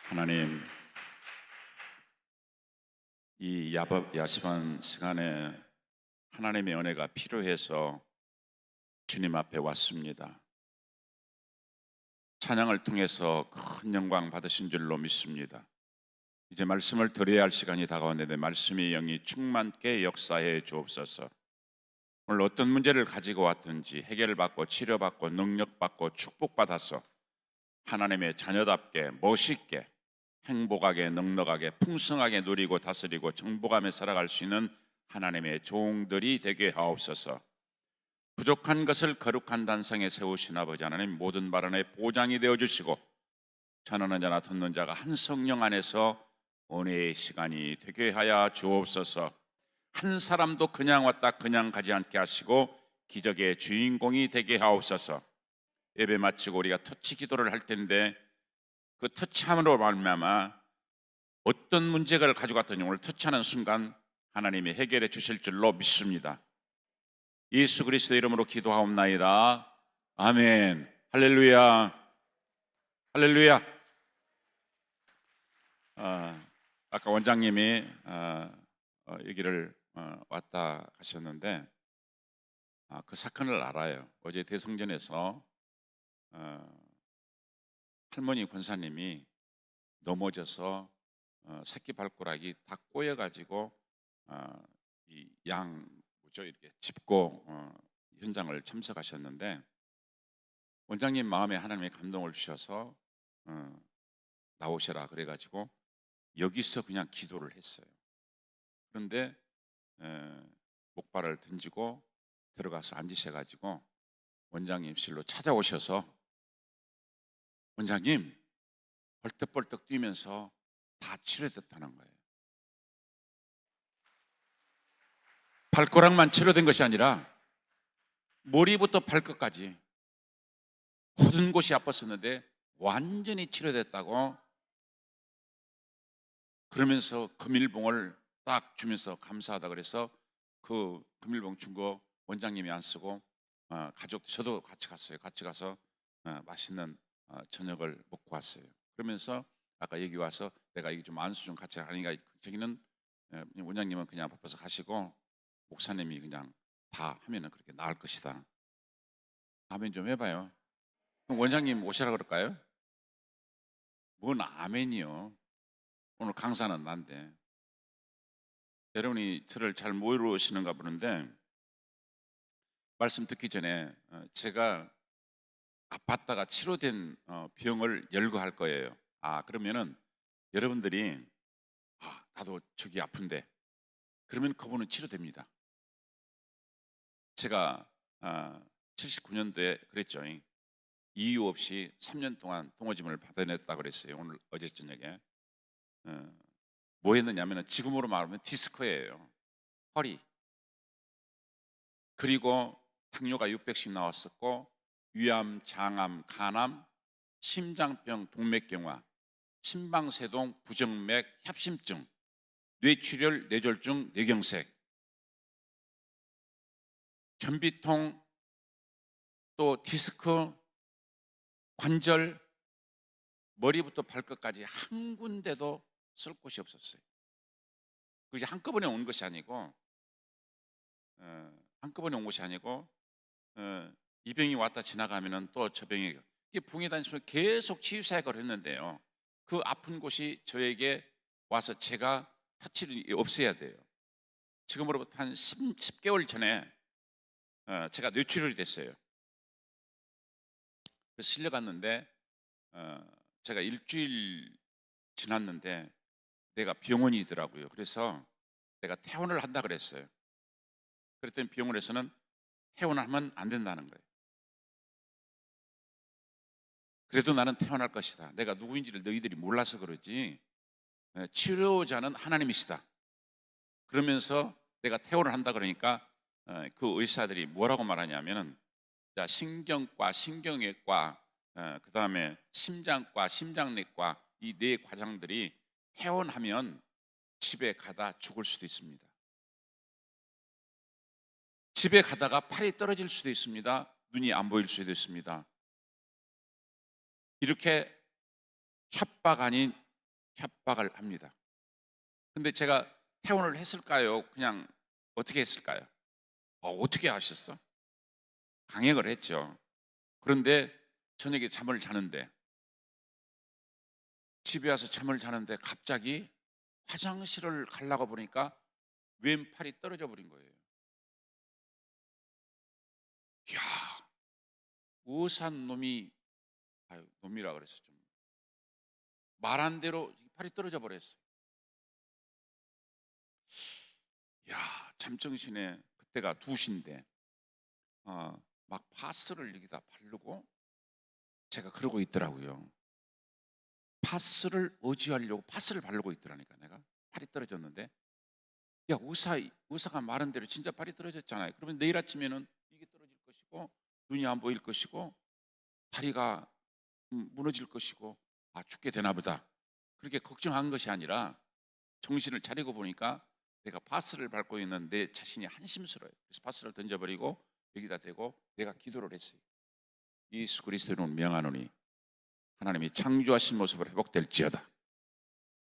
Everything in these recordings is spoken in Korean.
하나님, 이 야심한 시간에 하나님의 은혜가 필요해서 주님 앞에 왔습니다. 찬양을 통해서 큰 영광 받으신 줄로 믿습니다. 이제 말씀을 드려야 할 시간이 다가왔는데 말씀의 영이 충만케 역사해 주옵소서. 오늘 어떤 문제를 가지고 왔든지 해결받고 치료받고 능력받고 축복받아서 하나님의 자녀답게 멋있게 행복하게 넉넉하게 풍성하게 누리고 다스리고 정복하며 살아갈 수 있는 하나님의 종들이 되게 하옵소서. 부족한 것을 거룩한 단상에 세우신 아버지 하나님, 모든 발언의 보장이 되어주시고 전하는 자나 듣는 자가 한 성령 안에서 은혜의 시간이 되게 하여 주옵소서. 한 사람도 그냥 왔다 그냥 가지 않게 하시고 기적의 주인공이 되게 하옵소서. 예배 마치고 우리가 터치 기도를 할 텐데 그 터치함으로 말미암아 어떤 문제를 가지고 왔더니 오늘 터치하는 순간 하나님이 해결해 주실 줄로 믿습니다. 예수 그리스도의 이름으로 기도하옵나이다. 아멘. 할렐루야. 할렐루야. 아까 원장님이 여기를 왔다 가셨는데 그 사건을 알아요. 어제 대성전에서 할머니 권사님이 넘어져서 새끼 발가락이 다 꼬여가지고 이 양 뭐죠 이렇게 짚고 현장을 참석하셨는데 원장님 마음에 하나님의 감동을 주셔서 나오셔라 그래가지고 여기서 그냥 기도를 했어요. 그런데 목발을 던지고 들어가서 앉으셔가지고 원장님실로 찾아오셔서 원장님 벌떡벌떡 뛰면서 다 치료됐다는 거예요. 발가락만 치료된 것이 아니라 머리부터 발끝까지 모든 곳이 아팠었는데 완전히 치료됐다고 그러면서 금일봉을 딱 주면서 감사하다 그래서 그 금일봉 준 거 원장님이 안 쓰고 가족 저도 같이 갔어요. 같이 가서 맛있는 저녁을 먹고 왔어요. 그러면서 아까 여기 와서 내가 이게 좀 안수 좀 같이 하니까 저기는 원장님은 그냥 바빠서 가시고 목사님이 그냥 다 하면은 그렇게 나을 것이다. 아멘 좀 해봐요. 그럼 원장님 오시라 그럴까요? 뭔 아멘이요. 오늘 강사는 난데 여러분이 저를 잘 모르시는가 보는데 말씀 듣기 전에 제가 아팠다가 치료된 병을 열거할 거예요. 그러면은 여러분들이 나도 저기 아픈데 그러면 그분은 치료됩니다. 제가 79년도에 그랬죠. 이유 없이 3년 동안 동호짐을 받아냈다고 그랬어요. 오늘 어제 저녁에 뭐 했느냐면 지금으로 말하면 디스크예요. 허리. 그리고 당뇨가 600씩 나왔었고 위암, 장암, 간암, 심장병, 동맥경화, 심방세동, 부정맥, 협심증, 뇌출혈, 뇌졸중, 뇌경색, 변비통, 또 디스크, 관절, 머리부터 발끝까지 한 군데도 쓸 곳이 없었어요. 그것이 한꺼번에 온 것이 아니고 이 병이 왔다 지나가면은 또 저 병이 붕이 다니면서 계속 치유사역을 했는데요. 그 아픈 곳이 저에게 와서 제가 터치를 없애야 돼요. 지금으로부터 한 10개월 전에 제가 뇌출혈이 됐어요. 그래서 실려갔는데 제가 일주일 지났는데 내가 병원이더라고요. 그래서 내가 퇴원을 한다 그랬어요. 그랬더니 병원에서는 퇴원하면 안 된다는 거예요. 그래도 나는 퇴원할 것이다. 내가 누구인지를 너희들이 몰라서 그러지 치료자는 하나님이시다. 그러면서 내가 퇴원을 한다 그러니까 그 의사들이 뭐라고 말하냐면은 신경과 신경외과 그 다음에 심장과 심장내과 이 네 과장들이 퇴원하면 집에 가다 죽을 수도 있습니다. 집에 가다가 팔이 떨어질 수도 있습니다. 눈이 안 보일 수도 있습니다. 이렇게 협박 아닌 협박을 합니다. 근데 제가 퇴원을 했을까요? 그냥 어떻게 했을까요? 어떻게 하셨어? 강행을 했죠. 그런데 저녁에 잠을 자는데, 집에 와서 잠을 자는데 갑자기 화장실을 가려고 보니까 왼팔이 떨어져 버린 거예요. 이야, 어산 놈이, 아유, 놈이라 그랬어. 좀 말한 대로 팔이 떨어져 버렸어요. 야, 잠정신에 그때가 2시인데 막 파스를 여기다 바르고 제가 그러고 있더라고요. 파스를 의지하려고 파스를 바르고 있더라니까. 내가 팔이 떨어졌는데, 야, 의사가 말한 대로 진짜 팔이 떨어졌잖아요. 그러면 내일 아침에는 이게 떨어질 것이고 눈이 안 보일 것이고 다리가 무너질 것이고 죽게 되나 보다, 그렇게 걱정한 것이 아니라 정신을 차리고 보니까 내가 파스를 밟고 있는 내 자신이 한심스러워요. 그래서 파스를 던져버리고 여기다 대고 내가 기도를 했어요. 예수 그리스도로 명하노니 하나님이 창조하신 모습으로 회복될지어다.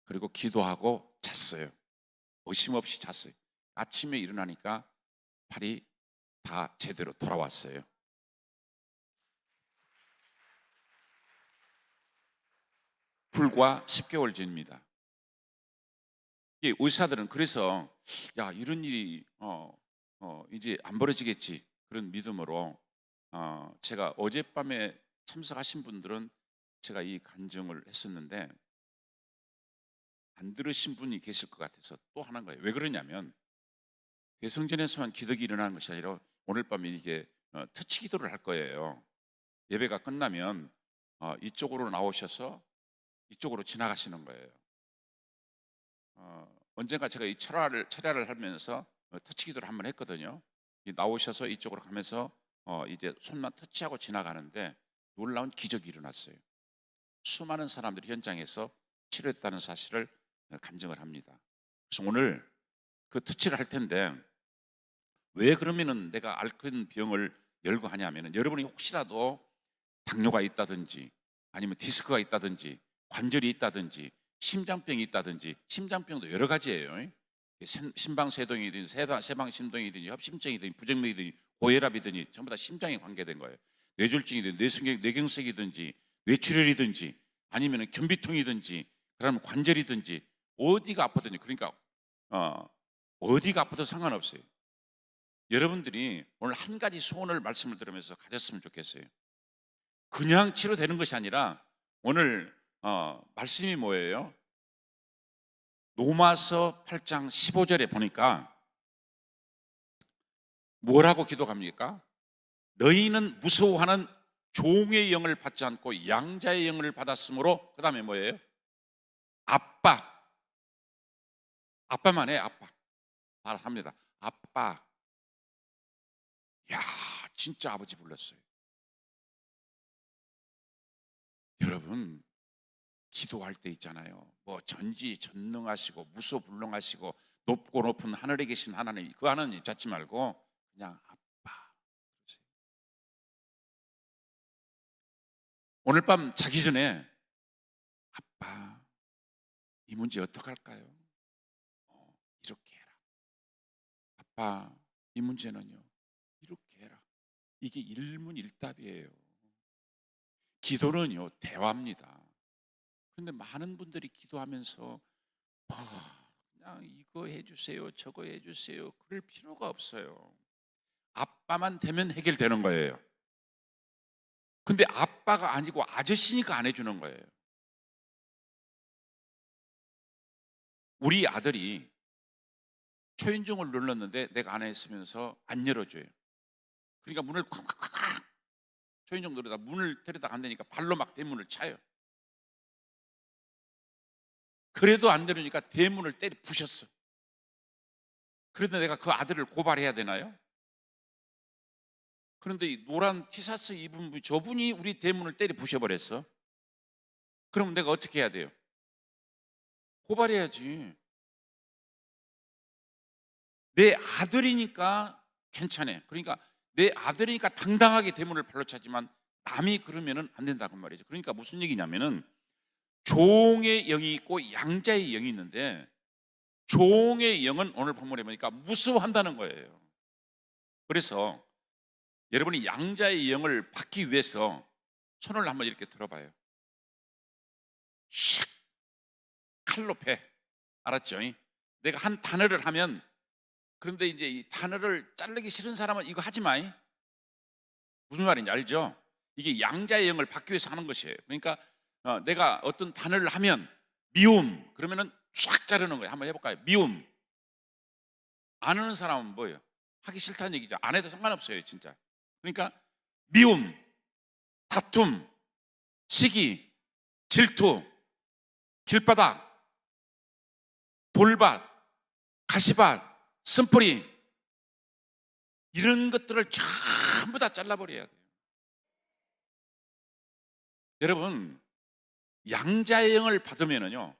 그리고 기도하고 잤어요. 의심 없이 잤어요. 아침에 일어나니까 팔이 다 제대로 돌아왔어요. 불과 10개월 전입니다. 이 의사들은 그래서 야, 이런 일이 이제 안 벌어지겠지, 그런 믿음으로 제가 어젯밤에 참석하신 분들은 제가 이 간증을 했었는데 안 들으신 분이 계실 것 같아서 또 하는 거예요. 왜 그러냐면 대성전에서만 기덕이 일어나는 것이 아니라 오늘 밤에 이게 터치 기도를 할 거예요. 예배가 끝나면 이쪽으로 나오셔서 이쪽으로 지나가시는 거예요. 언젠가 제가 이 철야를 하면서 터치 기도를 한번 했거든요. 나오셔서 이쪽으로 가면서 이제 손만 터치하고 지나가는데 놀라운 기적이 일어났어요. 수많은 사람들이 현장에서 치료했다는 사실을 간증을 합니다. 그래서 오늘 그 터치를 할 텐데, 왜 그러면은 내가 앓은 병을 열고 하냐면은, 여러분이 혹시라도 당뇨가 있다든지 아니면 디스크가 있다든지 관절이 있다든지 심장병이 있다든지, 심장병도 여러 가지예요. 심방세동이든 세방심동이든 협심증이든 부정맥이든 고혈압이든 전부 다 심장에 관계된 거예요. 뇌졸중이든 뇌경색이든지 뇌출혈이든지 아니면 변비통이든지 그다음에 관절이든지 어디가 아프든지, 그러니까 어디가 아파도 상관없어요. 여러분들이 오늘 한 가지 소원을 말씀을 들으면서 가졌으면 좋겠어요. 그냥 치료되는 것이 아니라 오늘 말씀이 뭐예요? 로마서 8장 15절에 보니까 뭐라고 기도합니까? 너희는 무서워하는 종의 영을 받지 않고 양자의 영을 받았으므로, 그 다음에 뭐예요? 아빠만 해. 아빠 말합니다. 아빠. 야, 진짜 아버지 불렀어요. 여러분, 기도할 때 있잖아요, 뭐 전지전능하시고 무소불능하시고 높고 높은 하늘에 계신 하나님, 그 하나님 찾지 말고 그냥 아빠. 오늘 밤 자기 전에 아빠, 이 문제 어떡할까요? 이렇게 해라. 아빠, 이 문제는요, 이렇게 해라. 이게 일문일답이에요. 기도는요, 대화입니다. 그런데 많은 분들이 기도하면서 그냥 이거 해주세요, 저거 해주세요, 그럴 필요가 없어요. 아빠만 되면 해결되는 거예요. 근데 아빠가 아니고 아저씨니까 안 해주는 거예요. 우리 아들이 초인종을 눌렀는데 내가 안에 있으면서 안 열어줘요. 그러니까 문을 콱콱콱, 초인종 누르다 문을 데려다 안 되니까 발로 막 대문을 차요. 그래도 안 되니까 대문을 때려 부셨어. 그런데 내가 그 아들을 고발해야 되나요? 그런데 이 노란 티셔츠 입은 저분이 우리 대문을 때려 부셔버렸어. 그럼 내가 어떻게 해야 돼요? 고발해야지. 내 아들이니까 괜찮아. 그러니까 내 아들이니까 당당하게 대문을 발로 차지만 남이 그러면은 안 된다고 말이죠. 그러니까 무슨 얘기냐면은 종의 영이 있고 양자의 영이 있는데, 종의 영은 오늘 본문에 보니까 무서워한다는 거예요. 그래서 여러분이 양자의 영을 받기 위해서 손을 한번 이렇게 들어봐요. 샥 칼로 패. 알았죠? 내가 한 단어를 하면, 그런데 이제 이 단어를 자르기 싫은 사람은 이거 하지 마. 무슨 말인지 알죠? 이게 양자의 영을 받기 위해서 하는 것이에요. 그러니까 내가 어떤 단어를 하면 미움 그러면은 쫙 자르는 거예요. 한번 해볼까요? 미움. 안 하는 사람은 뭐예요? 하기 싫다는 얘기죠. 안 해도 상관없어요, 진짜. 그러니까 미움, 다툼, 시기, 질투, 길바닥, 돌밭, 가시밭, 쓴뿌리, 이런 것들을 전부 다 잘라버려야 돼요. 여러분, 양자의 영을 받으면은요,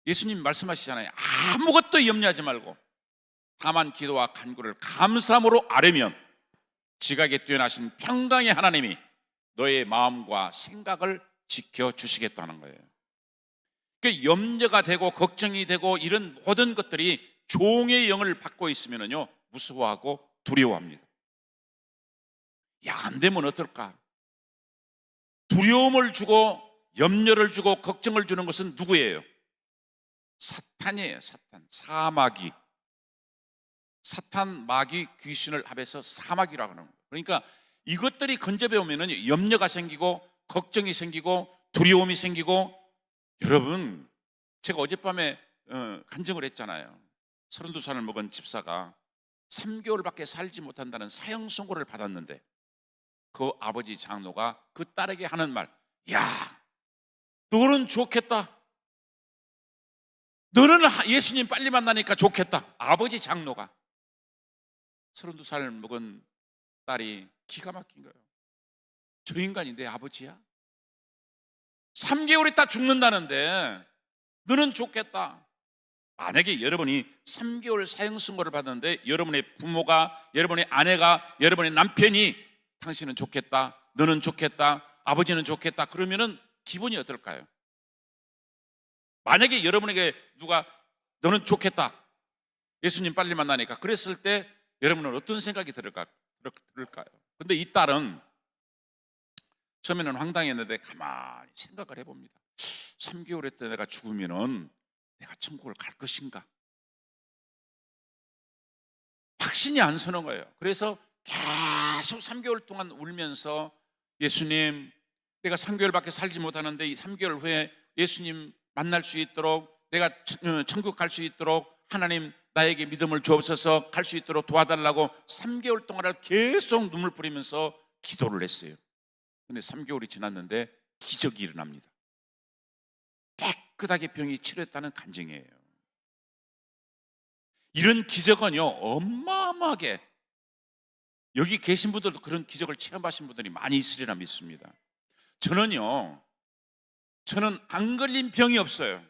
예수님 말씀하시잖아요. 아무것도 염려하지 말고 다만 기도와 간구를 감사함으로 아뢰면 지각에 뛰어나신 평강의 하나님이 너의 마음과 생각을 지켜주시겠다는 거예요. 그러니까 염려가 되고 걱정이 되고 이런 모든 것들이 종의 영을 받고 있으면은요, 무서워하고 두려워합니다. 야, 안 되면 어떨까? 두려움을 주고 염려를 주고 걱정을 주는 것은 누구예요? 사탄이에요. 사탄. 사마귀. 사탄, 마귀, 귀신을 합해서 사마귀라고 하는 거예요. 그러니까 이것들이 근접해 오면은 염려가 생기고 걱정이 생기고 두려움이 생기고, 여러분, 제가 어젯밤에 간증을 했잖아요. 32살을 먹은 집사가 3개월밖에 살지 못한다는 사형 선고를 받았는데, 그 아버지 장로가 그 딸에게 하는 말, 야, 너는 좋겠다. 너는 예수님 빨리 만나니까 좋겠다. 아버지 장로가. 32살 먹은 딸이 기가 막힌 거예요. 저 인간이 내 아버지야? 3개월 있다 죽는다는데 너는 좋겠다. 만약에 여러분이 3개월 사형 선고를 받았는데 여러분의 부모가, 여러분의 아내가, 여러분의 남편이 당신은 좋겠다, 너는 좋겠다, 아버지는 좋겠다, 그러면은 기분이 어떨까요? 만약에 여러분에게 누가 너는 좋겠다, 예수님 빨리 만나니까 그랬을 때 여러분은 어떤 생각이 들을까요? 근데 이 딸은 처음에는 황당했는데 가만히 생각을 해봅니다. 3개월 했다 내가 죽으면은 내가 천국을 갈 것인가? 확신이 안 서는 거예요. 그래서 계속 3개월 동안 울면서, 예수님, 내가 3개월밖에 살지 못하는데 이 3개월 후에 예수님 만날 수 있도록, 내가 천국 갈 수 있도록 하나님 나에게 믿음을 주옵소서, 갈 수 있도록 도와달라고 3개월 동안을 계속 눈물 뿌리면서 기도를 했어요. 근데 3개월이 지났는데 기적이 일어납니다. 깨끗하게 병이 치료했다는 간증이에요. 이런 기적은요, 어마어마하게, 여기 계신 분들도 그런 기적을 체험하신 분들이 많이 있으리라 믿습니다. 저는 안 걸린 병이 없어요.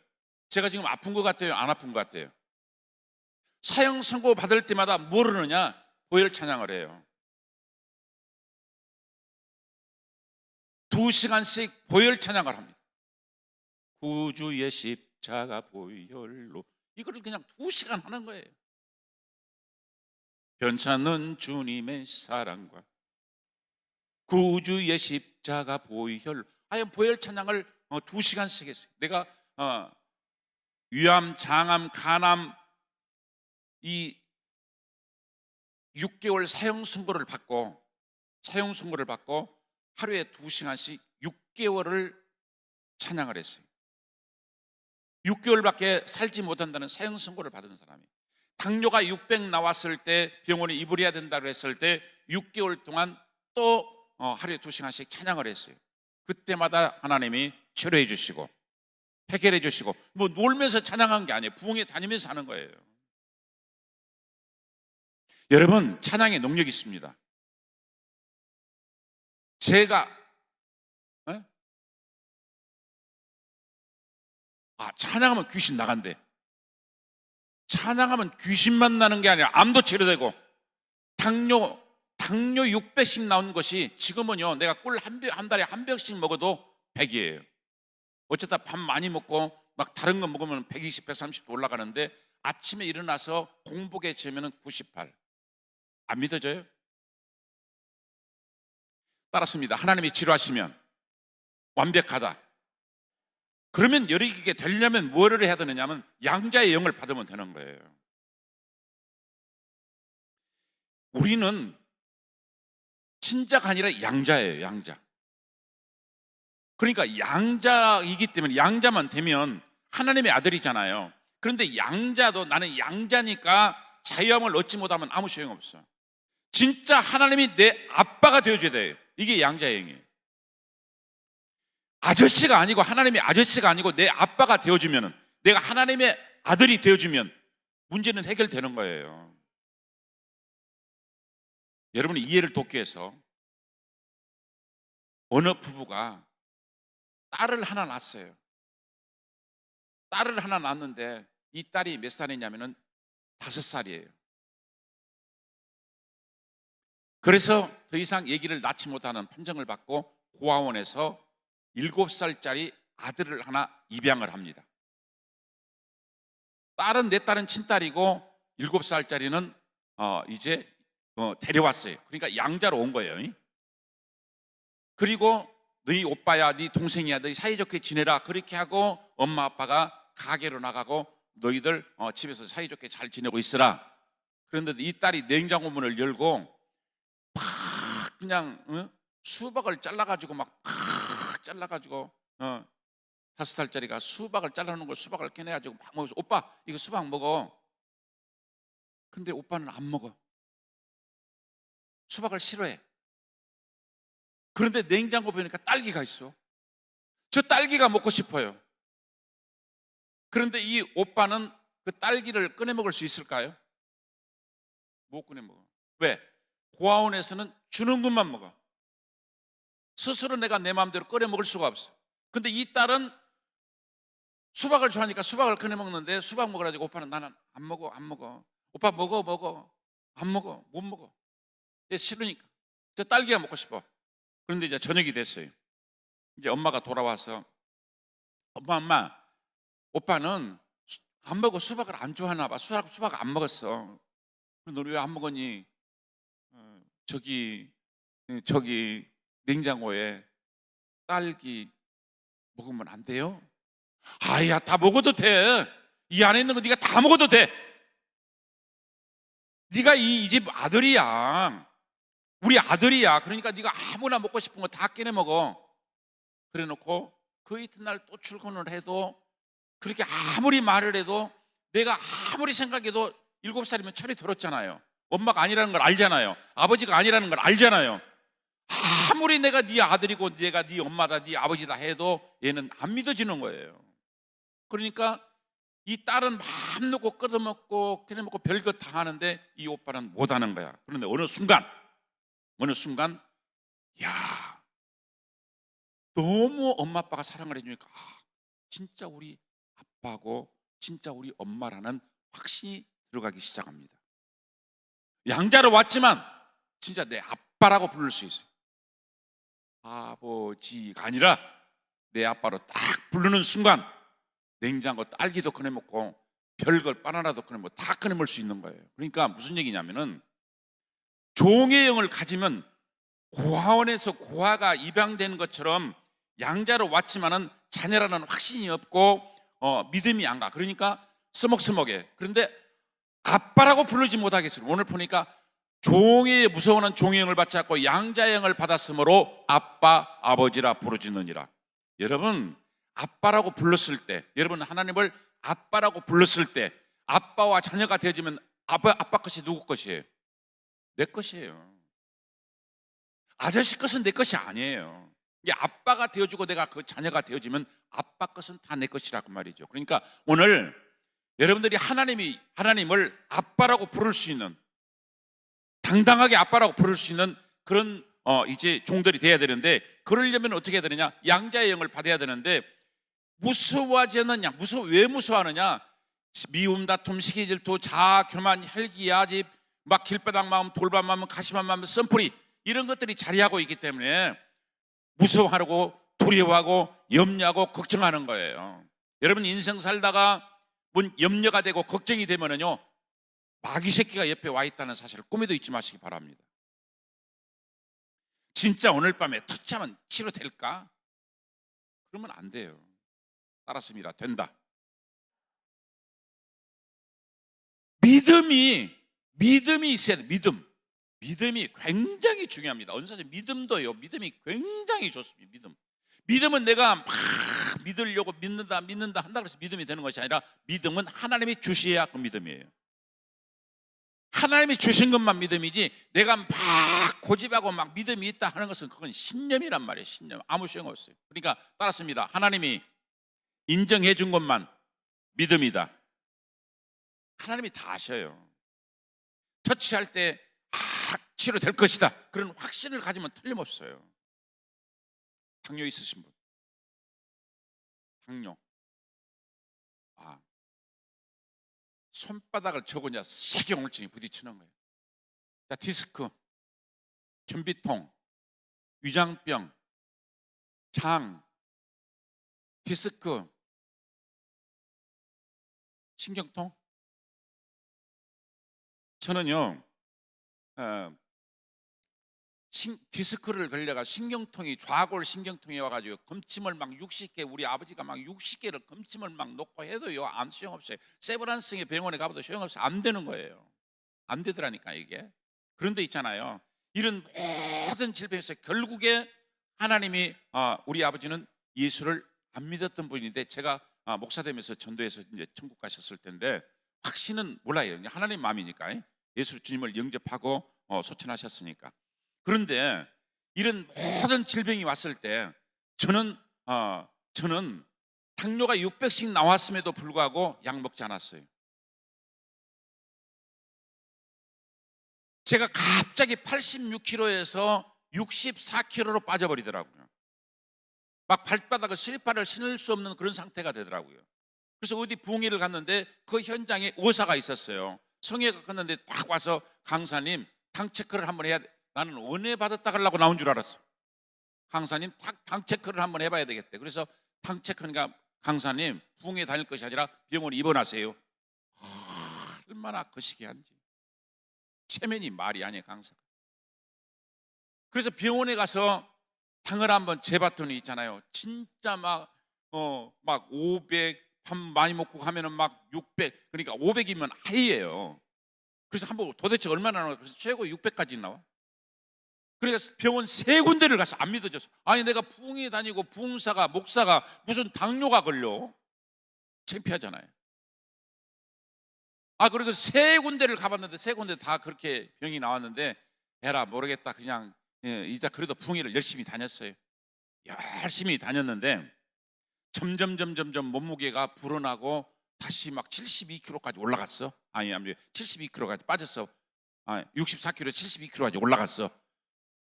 제가 지금 아픈 것 같아요? 안 아픈 것 같아요? 사형 선고 받을 때마다 뭘 하느냐? 보혈 찬양을 해요. 2시간씩 보혈 찬양을 합니다. 구주의 십자가 보혈로, 이거를 그냥 2시간 하는 거예요. 변찮는 주님의 사랑과 구주의 십자가 보혈로, 하여 보혈 찬양을 2시간씩 했어요. 내가 위암, 장암, 간암 이 6개월 사형 선고를 받고 하루에 2시간씩 6개월을 찬양을 했어요. 6개월밖에 살지 못한다는 사형 선고를 받은 사람이, 당뇨가 600 나왔을 때 병원에 입원해야 된다고 했을 때 6개월 동안 또 하루에 2시간씩 찬양을 했어요. 그때마다 하나님이 치료해 주시고 해결해 주시고, 뭐 놀면서 찬양한 게 아니에요. 부흥회 다니면서 하는 거예요. 여러분, 찬양에 능력이 있습니다. 제가 찬양하면 귀신 나간대. 찬양하면 귀신만 나는 게 아니라 암도 치료되고, 당뇨 600씩 나온 것이 지금은요, 내가 꿀 한 달에 한 병씩 먹어도 100이에요. 어쩌다 밥 많이 먹고 막 다른 거 먹으면 120, 130도 올라가는데 아침에 일어나서 공복에 재면은 98. 안 믿어져요? 따랐습니다. 하나님이 지루하시면 완벽하다. 그러면 여리게 되려면 뭐를 해야 되느냐면 양자의 영을 받으면 되는 거예요. 우리는 친자가 아니라 양자예요. 양자. 그러니까 양자이기 때문에 양자만 되면 하나님의 아들이잖아요. 그런데 양자도 나는 양자니까 자유함을 얻지 못하면 아무 소용없어. 진짜 하나님이 내 아빠가 되어줘야 돼요. 이게 양자의 영이에요. 아저씨가 아니고 하나님의 아저씨가 아니고 내 아빠가 되어주면, 내가 하나님의 아들이 되어주면 문제는 해결되는 거예요. 여러분이 이해를 돕기 위해서 어느 부부가 딸을 하나 낳았어요. 딸을 하나 낳았는데 이 딸이 몇 살이냐면은 5살이에요. 그래서 더 이상 얘기를 낳지 못하는 판정을 받고 고아원에서 7살짜리 아들을 하나 입양을 합니다. 내 딸은 친딸이고 7살짜리는 이제 데려왔어요. 그러니까 양자로 온 거예요. 그리고 너희 오빠야, 네 동생이야, 너희 사이좋게 지내라 그렇게 하고 엄마 아빠가 가게로 나가고 너희들 집에서 사이좋게 잘 지내고 있으라. 그런데 이 딸이 냉장고 문을 열고 막 그냥 수박을 잘라가지고 막 잘라가지고 5살짜리가 수박을 잘라놓은 걸 수박을 꺼내가지고 막 먹어서 오빠 이거 수박 먹어. 근데 오빠는 안 먹어. 수박을 싫어해. 그런데 냉장고 보니까 딸기가 있어. 저 딸기가 먹고 싶어요. 그런데 이 오빠는 그 딸기를 꺼내 먹을 수 있을까요? 못 꺼내 먹어. 왜? 고아원에서는 주는 것만 먹어. 스스로 내가 내 마음대로 꺼내 먹을 수가 없어. 근데 이 딸은 수박을 좋아하니까 수박을 꺼내 먹는데 수박 먹으라고 오빠는 나는 안 먹어. 오빠 먹어. 안 먹어. 못 먹어. 얘 싫으니까. 저 딸기가 먹고 싶어. 그런데 이제 저녁이 됐어요. 이제 엄마가 돌아와서 엄마 오빠는 안 먹어. 수박을 안 좋아하나 봐. 수박 안 먹었어. 너 왜 안 먹었니? 저기 냉장고에 딸기 먹으면 안 돼요? 아야 다 먹어도 돼. 이 안에 있는 거 네가 다 먹어도 돼. 네가 이 집 아들이야. 우리 아들이야. 그러니까 네가 아무나 먹고 싶은 거 다 꺼내 먹어. 그래 놓고 그 이튿날 또 출근을 해도 그렇게 아무리 말을 해도 내가 아무리 생각해도 7살이면 철이 들었잖아요. 엄마가 아니라는 걸 알잖아요. 아버지가 아니라는 걸 알잖아요. 아무리 내가 네 아들이고 내가 네 엄마다 네 아버지다 해도 얘는 안 믿어지는 거예요. 그러니까 이 딸은 마음 놓고 끓여먹고 그래 먹고 별것 다 하는데 이 오빠는 못 하는 거야. 그런데 어느 순간 야 너무 엄마 아빠가 사랑을 해주니까 진짜 우리 아빠고 진짜 우리 엄마라는 확신이 들어가기 시작합니다. 양자로 왔지만 진짜 내 아빠라고 부를 수 있어요. 아버지가 아니라 내 아빠로 딱 부르는 순간 냉장고 딸기도 꺼내 먹고 별걸 바나나도 꺼내 먹고 다 꺼내 먹을 수 있는 거예요. 그러니까 무슨 얘기냐면은 종의 영을 가지면 고아원에서 고아가 입양되는 것처럼 양자로 왔지만은 자녀라는 확신이 없고 믿음이 안 가. 그러니까 서먹서먹해. 그런데 아빠라고 부르지 못하겠어요. 오늘 보니까 종의 무서워하는 종의 영을 받지 않고 양자의 영을 받았으므로 아빠 아버지라 부르짖느니라. 여러분 아빠라고 불렀을 때, 여러분 하나님을 아빠라고 불렀을 때 아빠와 자녀가 되어지면 아빠 것이 누구 것이에요? 내 것이에요. 아저씨 것은 내 것이 아니에요. 이게 아빠가 되어주고 내가 그 자녀가 되어지면 아빠 것은 다 내 것이라고 말이죠. 그러니까 오늘 여러분들이 하나님을 아빠라고 부를 수 있는, 당당하게 아빠라고 부를 수 있는 그런 이제 종들이 돼야 되는데, 그러려면 어떻게 해야 되느냐? 양자의 영을 받아야 되는데 무서워하지 않느냐? 왜 무서워하느냐? 미움, 다툼, 시기, 질투, 자아, 교만, 혈기, 야집, 막 길바닥 마음, 돌발 마음, 가시만 마음, 썬풀이 이런 것들이 자리하고 있기 때문에 무서워하고 두려워하고 염려하고 걱정하는 거예요. 여러분 인생 살다가 뭔 염려가 되고 걱정이 되면은요, 마귀 새끼가 옆에 와 있다는 사실을 꿈에도 잊지 마시기 바랍니다. 진짜 오늘 밤에 터치하면 치료될까? 그러면 안 돼요. 따랐습니다. 된다. 믿음이 있어야 돼. 믿음이 굉장히 중요합니다. 언사님 믿음도요. 믿음이 굉장히 좋습니다. 믿음은 내가 막 믿으려고 믿는다 한다 그래서 믿음이 되는 것이 아니라, 믿음은 하나님이 주셔야 그 믿음이에요. 하나님이 주신 것만 믿음이지, 내가 막 고집하고 막 믿음이 있다 하는 것은 그건 신념이란 말이에요. 신념. 아무 소용 없어요. 그러니까 따랐습니다. 하나님이 인정해 준 것만 믿음이다. 하나님이 다 아셔요. 터치할 때 치료될 것이다, 그런 확신을 가지면 틀림없어요. 당뇨 있으신 분, 당뇨, 손바닥을 저고 세게 옹울증이 부딪히는 거예요. 자, 디스크, 현비통, 위장병, 장, 디스크, 신경통. 저는요, 디스크를 걸려가 신경통이, 좌골 신경통이 와가지고 검침을 막 60개, 우리 아버지가 막 60개를 검침을 막 놓고 해도요, 안 소용없어요. 세브란스의 병원에 가봐도 소용없어요. 안 되는 거예요. 안 되더라니까 이게. 그런데 있잖아요, 이런 모든 질병에서 결국에 하나님이, 우리 아버지는 예수를 안 믿었던 분인데, 제가 목사 되면서 전도해서 이제 천국 가셨을 텐데, 확신은 몰라요. 하나님 마음이니까, 예수 주님을 영접하고 소천하셨으니까. 그런데 이런 모든 질병이 왔을 때 저는 당뇨가 600씩 나왔음에도 불구하고 약 먹지 않았어요. 제가 갑자기 86kg에서 64kg로 빠져버리더라고요. 막 발바닥을, 슬리퍼를 신을 수 없는 그런 상태가 되더라고요. 그래서 어디 부흥회를 갔는데 그 현장에 의사가 있었어요. 성회가 갔는데 딱 와서, 강사님 당 체크를 한번 해야 돼. 나는 은혜 받았다 하려고 나온 줄 알았어. 강사님 당 체크를 한번 해봐야 되겠대. 그래서 당 체크니까, 강사님 부흥회 다닐 것이 아니라 병원에 입원하세요. 얼마나 거시기한지. 체면이 말이 아니에요, 강사가. 그래서 병원에 가서 당을 한번 재봤더니 있잖아요, 진짜 막 500, 밥 많이 먹고 가면은 막 600, 그러니까 500이면 하이예요. 그래서 한번 도대체 얼마나 나와? 그래서 최고 600까지 나와. 그러니까 병원 3군데를 가서 안 믿어졌어. 아니, 내가 부흥회 다니고 부흥사가, 목사가 무슨 당뇨가 걸려? 창피하잖아요. 그리고 3군데를 가봤는데 3군데 다 그렇게 병이 나왔는데, 에라 모르겠다, 그냥 이제 그래도 부흥회를 열심히 다녔어요. 열심히 다녔는데 점점 몸무게가 불어나고 다시 막 72kg까지 올라갔어. 72kg까지 빠졌어. 64kg, 72kg까지 올라갔어.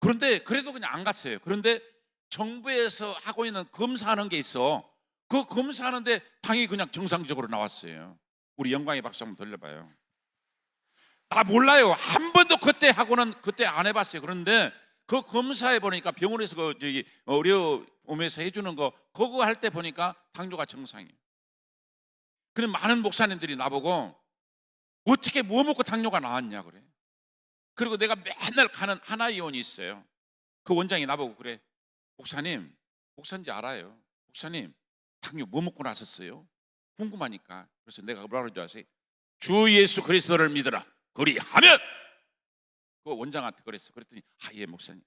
그런데 그래도 그냥 안 갔어요. 그런데 정부에서 하고 있는 검사하는 게 있어. 그 검사하는데 당이 그냥 정상적으로 나왔어요. 우리 영광의 박수 한번 돌려봐요. 몰라요. 한 번도 그때 안 해봤어요. 그런데 그 검사해 보니까, 병원에서 의료보험에서 해주는 거 그거 할 때 보니까 당뇨가 정상이에요. 그럼 많은 목사님들이 나보고, 어떻게 뭐 먹고 당뇨가 나왔냐 그래. 그리고 내가 맨날 가는 하나의원이 있어요. 그 원장이 나보고 그래, 목사님, 목사인지 알아요. 목사님 당뇨 뭐 먹고 나섰어요? 궁금하니까. 그래서 내가 뭐라 그러는 줄 아세요? 주 예수 그리스도를 믿으라 그리하면. 그 원장한테 그랬어. 그랬더니 예 목사님.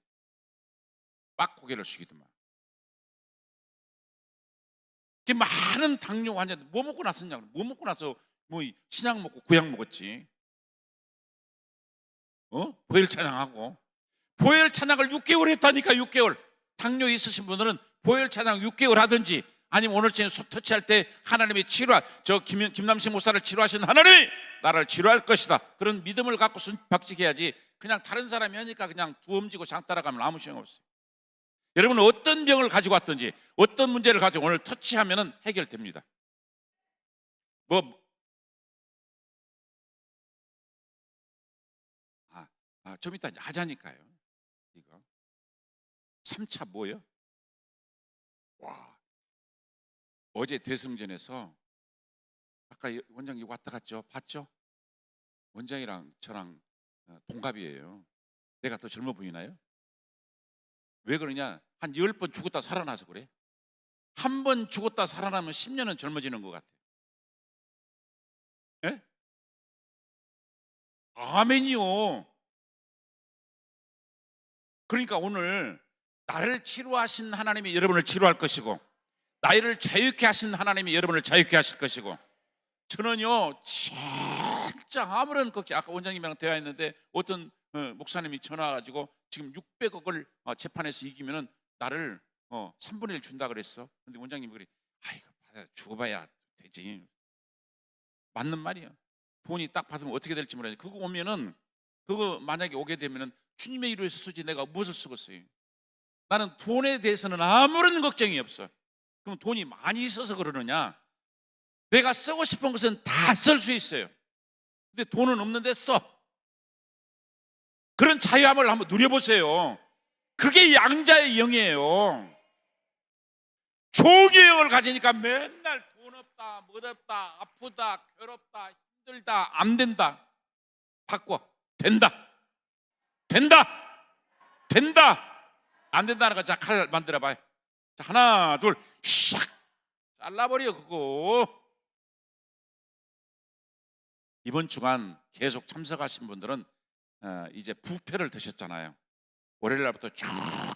막 고개를 숙이더만. 많은 당뇨 환자들 뭐 먹고 났었냐고. 뭐 먹고 나서 신약 먹고 구약 먹었지. 보혈 찬양하고. 보혈 찬양을 6개월 했다니까. 6개월. 당뇨 있으신 분들은 보혈 찬양 6개월 하든지, 아니면 오늘쯤 터치할 때 하나님이 김남식 목사를 치료하신 하나님이 나를 치료할 것이다, 그런 믿음을 갖고 순박지해야지, 그냥 다른 사람이 하니까 그냥 두엄지고 장 따라가면 아무 소용 없어요. 여러분은 어떤 병을 가지고 왔든지, 어떤 문제를 가지고 오늘 터치하면 해결됩니다. 좀 이따 하자니까요. 이거 3차 뭐예요? 와, 어제 대승전에서 아까 원장님 왔다 갔죠? 봤죠? 원장이랑 저랑 동갑이에요. 내가 더 젊어 보이나요? 왜 그러냐? 한 10번 죽었다 살아나서 그래. 한 번 죽었다 살아나면 10년은 젊어지는 것 같아요. 예? 아멘이요. 그러니까 오늘 나를 치료하신 하나님이 여러분을 치료할 것이고, 나이를 자유케 하신 하나님이 여러분을 자유케 하실 것이고, 저는요 진짜 아무런 걱정, 아까 원장님이랑 대화했는데 어떤 목사님이 전화 가지고 지금 600억을 재판에서 이기면은 나를 3분의 1 준다 그랬어. 근데 원장님이 그래, 아이고 죽어봐야 되지. 맞는 말이야. 돈이 딱 받으면 어떻게 될지 모르지. 그거 오면은, 그거 만약에 오게 되면은 주님의 이루에서 쓰지 내가 무엇을 쓰겠어요. 나는 돈에 대해서는 아무런 걱정이 없어. 그럼 돈이 많이 있어서 그러느냐? 내가 쓰고 싶은 것은 다 쓸 수 있어요. 근데 돈은 없는데 써. 그런 자유함을 한번 누려보세요. 그게 양자의 영이에요. 종의 영을 가지니까 맨날 돈 없다, 못 없다, 아프다, 괴롭다, 힘들다, 안 된다. 바꿔. 된다. 된다. 된다. 안 된다는 거. 자, 칼 만들어 봐요. 자, 하나, 둘, 샥 잘라버려 그거. 이번 주간 계속 참석하신 분들은 이제 부패를 드셨잖아요. 월요일 날부터 쭉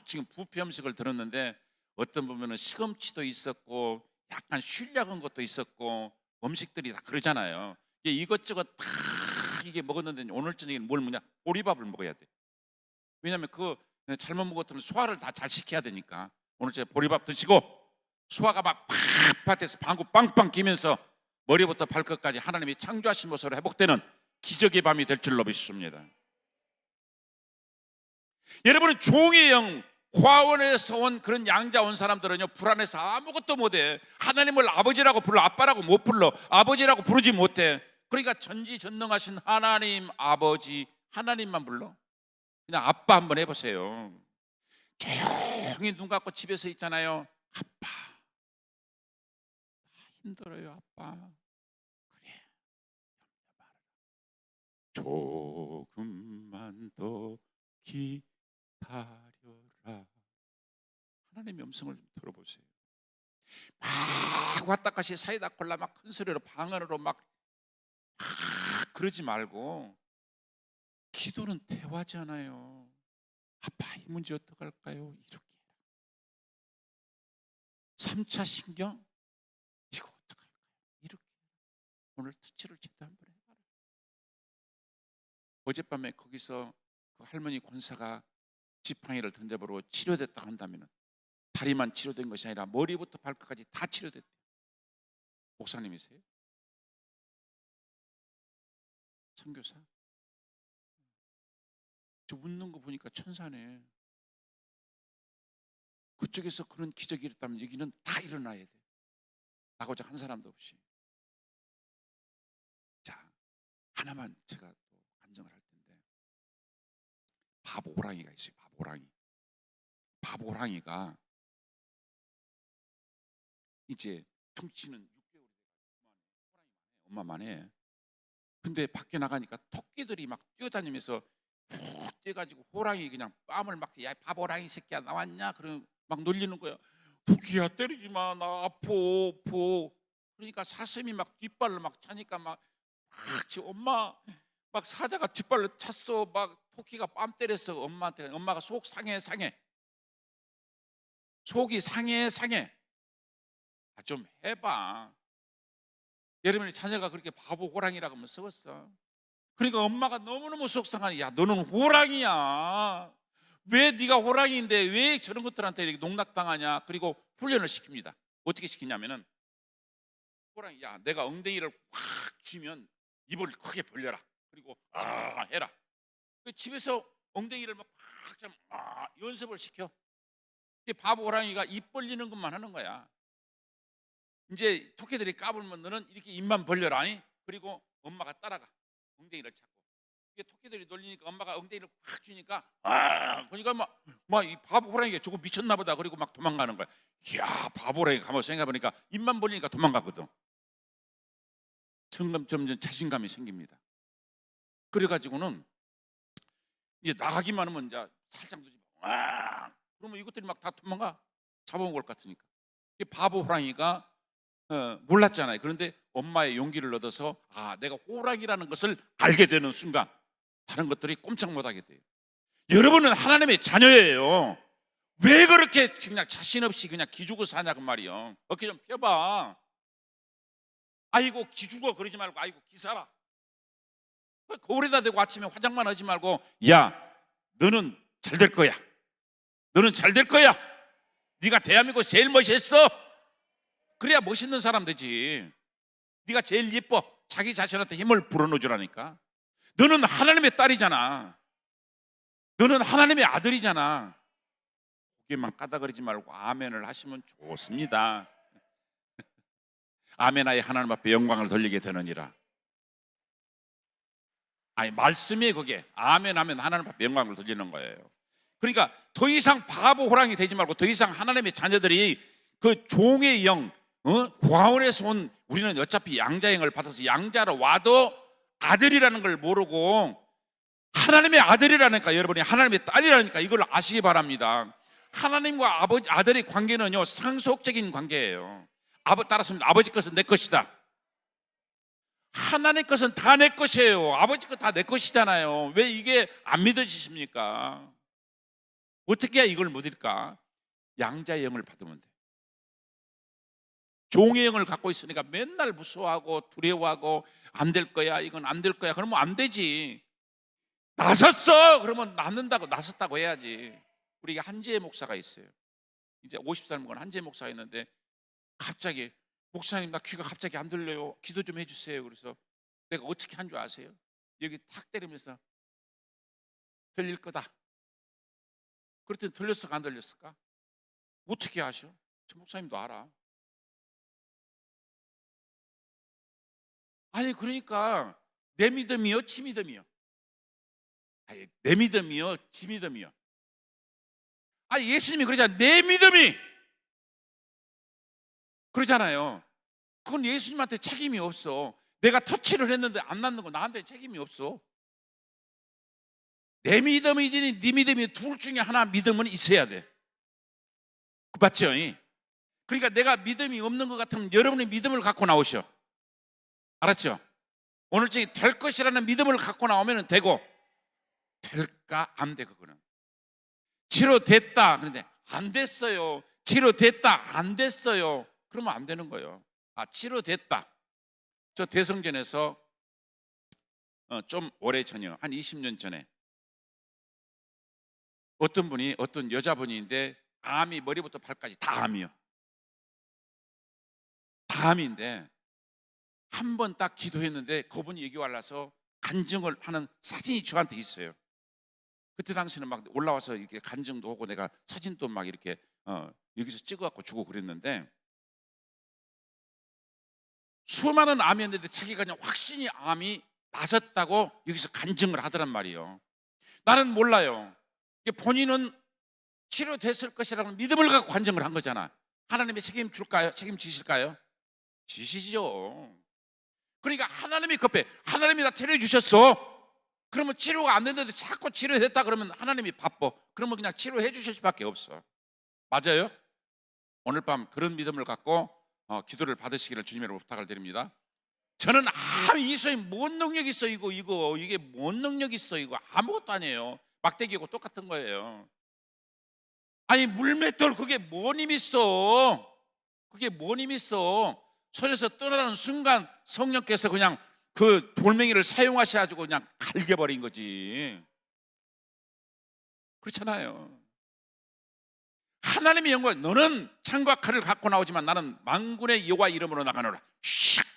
지금 부패 음식을 들었는데, 어떤 보면은 시금치도 있었고 약간 신략한 것도 있었고 음식들이 다 그러잖아요. 이게 이것저것 다 이게 먹었는데 오늘 저녁에 뭘 먹냐? 보리밥을 먹어야 돼. 왜냐하면 그 잘못 먹었던 소화를 다 잘 시켜야 되니까. 오늘 저녁에 보리밥 드시고 소화가 막 팍팍해서 방구 빵빵 끼면서 머리부터 발끝까지 하나님이 창조하신 모습으로 회복되는 기적의 밤이 될 줄로 믿습니다. 여러분은 종의 영, 과원에서 온 그런 양자 온 사람들은요 불안해서 아무것도 못해. 하나님을 아버지라고 불러, 아빠라고 못 불러, 아버지라고 부르지 못해. 그러니까 전지전능하신 하나님 아버지, 하나님만 불러. 그냥 아빠 한번 해보세요. 조용히 눈 감고 집에서 있잖아요. 아빠, 힘들어요 아빠. 그래, 조금만 더 기다려라. 하나님의 음성을 좀 들어보세요. 막 왔다 가시 사이다 콜라 막 큰 소리로 방 안으로 막 그러지 말고, 기도는 대화잖아요. 아빠, 이 문제 어떡할까요? 이렇게. 3차 신경, 이거 어떡할까요? 이렇게. 오늘 터치를 제대로 한번 해봐라. 어젯밤에 거기서 그 할머니 권사가 지팡이를 던져버리고 치료됐다 한다면, 다리만 치료된 것이 아니라 머리부터 발끝까지 다 치료됐대요. 목사님이세요? 선교사? 저 웃는 거 보니까 천사네. 그쪽에서 그런 기적이 일어났다면 여기는 다 일어나야 돼. 나고자 한 사람도 없이. 자, 하나만 제가 또 간증을 할 텐데, 바보 호랑이가 있어요. 바보 호랑이. 바보 호랑이가 이제 덩치는 6개월이 돼가지고 엄마만 해. 근데 밖에 나가니까 토끼들이 막 뛰어다니면서 훅 뛰어가지고 호랑이 그냥 뺨을 막, 야 바보 호랑이 새끼야 나왔냐? 그러면 막 놀리는 거야. 토끼야 때리지 마, 나 아파. 그러니까 사슴이 막 뒷발로 막 차니까 막 엄마, 막 사자가 뒷발로 찼어. 막 토끼가 뺨 때렸어 엄마한테. 엄마가 속 상해. 속이 상해. 좀 해봐. 여러분의 자녀가 그렇게 바보 호랑이라고 하면 썩었어. 그러니까 엄마가 너무너무 속상하니, 야 너는 호랑이야. 왜 네가 호랑이인데 왜 저런 것들한테 이렇게 농락당하냐. 그리고 훈련을 시킵니다. 어떻게 시키냐면은, 호랑이, 야 내가 엉덩이를 확 쥐면 입을 크게 벌려라. 그리고 해라. 집에서 엉덩이를 막확 연습을 시켜. 바보 호랑이가 입 벌리는 것만 하는 거야. 이제 토끼들이 까불면 너는 이렇게 입만 벌려라. 그리고 엄마가 따라가. 엉덩이를 잡고. 이게 토끼들이 놀리니까 엄마가 엉덩이를 확 주니까 그러니까 막 이 바보 호랑이가 저거 미쳤나 보다. 그리고 막 도망가는 거야. 이야, 바보 호랑이 가만 생각해 보니까 입만 벌리니까 도망가거든. 점점 자신감이 생깁니다. 그래가지고는 이제 나가기만 하면 이제 살짝 늦으면 그러면 이것들이 막 다 도망가. 잡아먹을 것 같으니까. 이 바보 호랑이가 몰랐잖아요. 그런데 엄마의 용기를 얻어서 내가 호랑이라는 것을 알게 되는 순간 다른 것들이 꼼짝 못하게 돼요. 여러분은 하나님의 자녀예요. 왜 그렇게 그냥 자신 없이 그냥 기죽어 사냐고 말이요. 어깨 좀 펴봐. 아이고 기죽어 그러지 말고 아이고 기사라. 거울에다 대고 아침에 화장만 하지 말고 야 너는 잘 될 거야. 너는 잘 될 거야. 네가 대한민국 제일 멋있어. 그래야 멋있는 사람 되지. 네가 제일 예뻐. 자기 자신한테 힘을 불어넣어주라니까. 너는 하나님의 딸이잖아. 너는 하나님의 아들이잖아. 고개만 까닥거리지 말고 아멘을 하시면 좋습니다. 아멘하여 하나님 앞에 영광을 돌리게 되느니라. 아니 말씀이 그게 아멘하면 하나님 앞에 영광을 돌리는 거예요. 그러니까 더 이상 바보 호랑이 되지 말고 더 이상 하나님의 자녀들이 그 종의 영 고아원에서 온 우리는 어차피 양자형을 받아서 양자로 와도 아들이라는 걸 모르고 하나님의 아들이라니까, 여러분이 하나님의 딸이라니까 이걸 아시기 바랍니다. 하나님과 아들의 관계는요 상속적인 관계예요. 따라서 아버지 것은 내 것이다. 하나님 것은 다 내 것이에요. 아버지 것 다 내 것이잖아요. 왜 이게 안 믿어지십니까? 어떻게 해야 이걸 믿을까? 양자의 영을 받으면 돼. 종의 영을 갖고 있으니까 맨날 무서워하고 두려워하고 안 될 거야, 이건 안 될 거야. 그러면 안 되지. 나섰어! 그러면 남는다고 나섰다고 해야지. 우리 한지혜 목사가 있어요. 이제 50살 먹은 한지혜 목사가 있는데 갑자기 목사님 나 귀가 갑자기 안 들려요. 기도 좀 해주세요. 그래서 내가 어떻게 한 줄 아세요? 여기 탁 때리면서 들릴 거다. 그랬더니 들렸을까 안 들렸을까? 어떻게 아셔? 저 목사님도 알아. 아니 그러니까 내 믿음이요 지 믿음이요? 아니 내 믿음이요 지 믿음이요? 아니 예수님이 그러잖아요. 내 믿음이 그러잖아요. 그건 예수님한테 책임이 없어. 내가 터치를 했는데 안 낫는 건 나한테 책임이 없어. 내 믿음이든 네 믿음이 둘 중에 하나 믿음은 있어야 돼. 맞죠? 그러니까 내가 믿음이 없는 것 같으면 여러분의 믿음을 갖고 나오셔. 알았죠? 오늘 저기 될 것이라는 믿음을 갖고 나오면 되고, 될까 안 돼. 그거는 치료됐다 그런데 안 됐어요. 치료됐다 안 됐어요. 그러면 안 되는 거예요. 치료됐다. 저 대성전에서 좀 오래 전이요, 한 20년 전에 어떤 여자분인데 암이 머리부터 발까지 다 암이요. 다 암인데 한 번 딱 기도했는데 그분이 여기 올라서 간증을 하는 사진이 저한테 있어요. 그때 당시는 막 올라와서 이렇게 간증도 하고 내가 사진도 막 이렇게 여기서 찍어갖고 주고 그랬는데, 수많은 암이었는데 자기가 그냥 확신이 암이 나섰다고 여기서 간증을 하더란 말이에요. 나는 몰라요. 본인은 치료됐을 것이라는 믿음을 갖고 간증을 한 거잖아. 하나님이 책임 줄까요? 책임 지실까요? 지시죠. 그러니까 하나님이 급해. 하나님이 다 치료해 주셨어. 그러면 치료가 안 됐는데 자꾸 치료됐다 그러면 하나님이 바빠. 그러면 그냥 치료해 주실 수밖에 없어. 맞아요? 오늘 밤 그런 믿음을 갖고 기도를 받으시기를 주님으로 부탁을 드립니다. 저는 이소에 뭔 능력 있어 이게 뭔 능력 있어 이거 아무것도 아니에요. 막대기하고 똑같은 거예요. 아니 물맷돌 그게 뭔 힘 있어? 그게 뭔 힘 있어? 손에서 떠나는 순간 성령께서 그냥 그 돌멩이를 사용하셔가지고 그냥 갈겨버린 거지. 그렇잖아요. 하나님의 영광, 너는 창과 칼을 갖고 나오지만 나는 만군의 여호와 이름으로 나가노라. 샥!